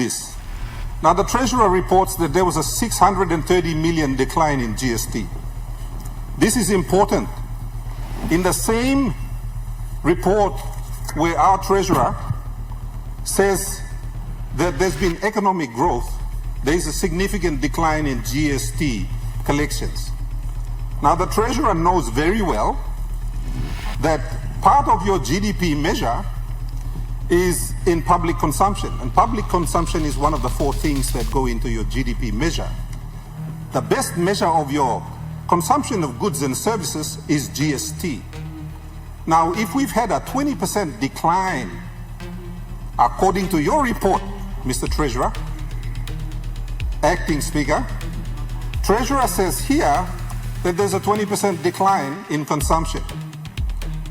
this. Now, the Treasurer reports that there was a 630 million decline in GST. This is important. In the same report where our Treasurer says that there's been economic growth, there is a significant decline in GST collections. Now, the Treasurer knows very well that part of your GDP measure is in public consumption. And public consumption is one of the 4 things that go into your GDP measure. The best measure of your consumption of goods and services is GST. Now, if we've had a 20% decline, according to your report, Mr. Treasurer, Acting Speaker, Treasurer says here that there's a 20% decline in consumption.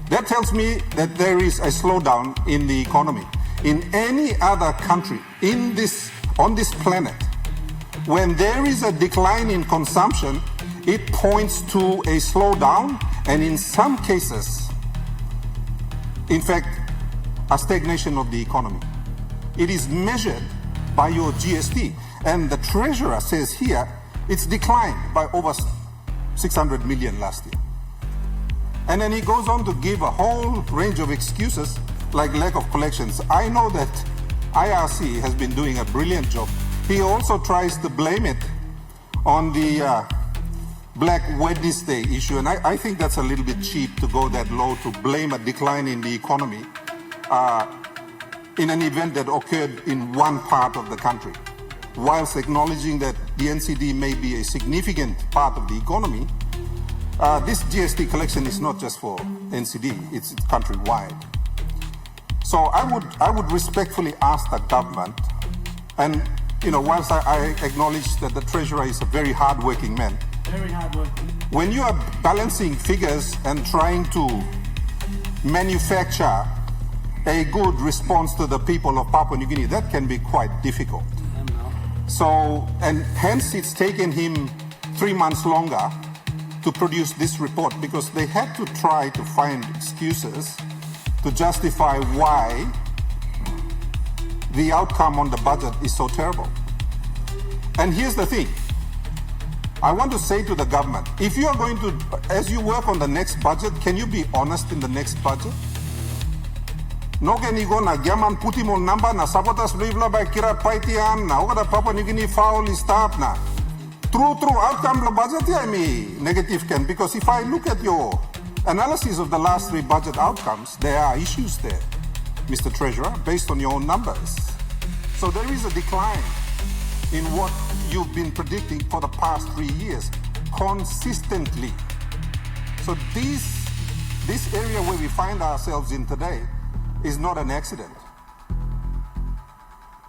That tells me that there is a slowdown in the economy. In any other country on this planet, when there is a decline in consumption, it points to a slowdown, and in some cases, in fact, a stagnation of the economy. It is measured by your GST, and the Treasurer says here it's declined by over 600 million last year. And then he goes on to give a whole range of excuses like lack of collections. I know that IRC has been doing a brilliant job. He also tries to blame it on the Black Wednesday issue, and I think that's a little bit cheap to go that low to blame a decline in the economy in an event that occurred in one part of the country, whilst acknowledging that the NCD may be a significant part of the economy. This GST collection is not just for NCD, it's countrywide. So I would respectfully ask the government, and whilst I acknowledge that the Treasurer is a very hard-working man, very hard-working. When you are balancing figures and trying to manufacture a good response to the people of Papua New Guinea, that can be quite difficult. So, and hence it's taken him 3 months longer to produce this report, because they had to try to find excuses to justify why the outcome on the budget is so terrible. And here's the thing. I want to say to the government, if you are going to, as you work on the next budget, can you be honest in the next budget? No can you go na gaman puti mo number na sabotas blibla by kira paitian na oga Papua New Guinea foul is start na. True outcome the budget I mean negative can, because if I look at your analysis of the last 3 budget outcomes, there are issues there, Mr. Treasurer, based on your own numbers. So there is a decline in what you've been predicting for the past 3 years consistently. So this area where we find ourselves in today is not an accident.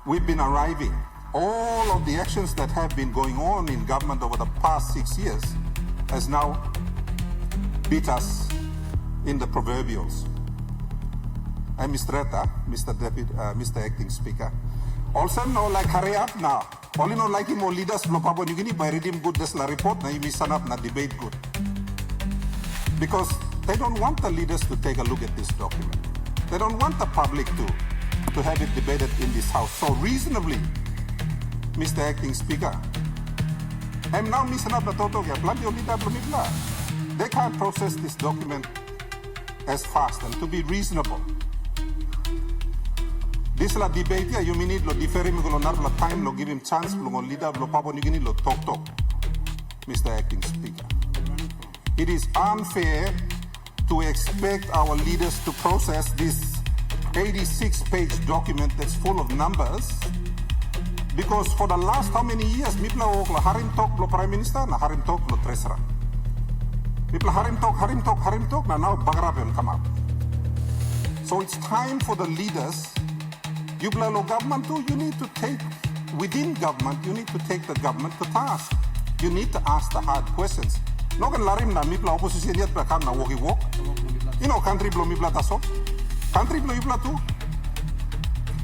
We've been arriving. All of the actions that have been going on in government over the past 6 years has now beat us in the proverbials. I'm Mr. Mr. Acting Speaker. Also, no, like hurry up now. Only no like more leaders from Papua New Guinea by reading good this report, na you stand up na debate good. Because they don't want the leaders to take a look at this document. They don't want the public to have it debated in this house. So reasonably, Mr. Acting Speaker, I'm now missing up the total. They can't process this document as fast, and to be reasonable. This la debate ya you need lo differ me lo nar lo time lo give him chance lo leader lo Papua New Guinea lo talk, Mr. Acting Speaker. It is unfair to expect our leaders to process this 86-page document that's full of numbers, because for the last how many years mipla lo harim talk lo Prime Minister na harim talk lo Treasurer. Mipla harim talk na now bagrab come up. So it's time for the leaders. You lo government too, you need to take, within government, you need to take the government to task. You need to ask the hard questions. No can larim na mipla opposition yet bakam na walk. Country blo mipla taso. Country blo mipla too.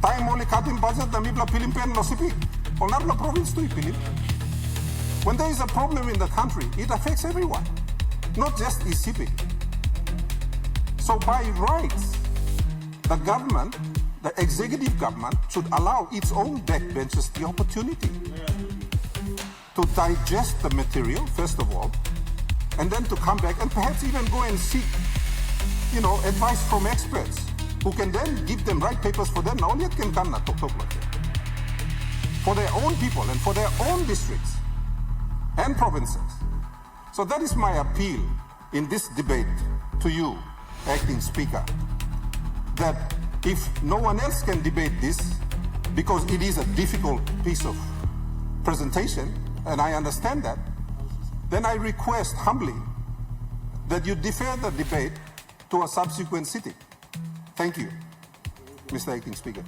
Time only cutting budget na mipla Pilimpen lo Sepik. Onar lo province too Pilim. When there is a problem in the country, it affects everyone, not just Sepik. So by rights, the government, the executive government should allow its own backbenchers the opportunity to digest the material, first of all, and then to come back and perhaps even go and seek, advice from experts who can then give them right papers for them. Now, can for their own people and for their own districts and provinces. So that is my appeal in this debate to you, Acting Speaker, that if no one else can debate this, because it is a difficult piece of presentation, and I understand that, then I request humbly that you defer the debate to a subsequent sitting. Thank you, Mr. Acting Speaker.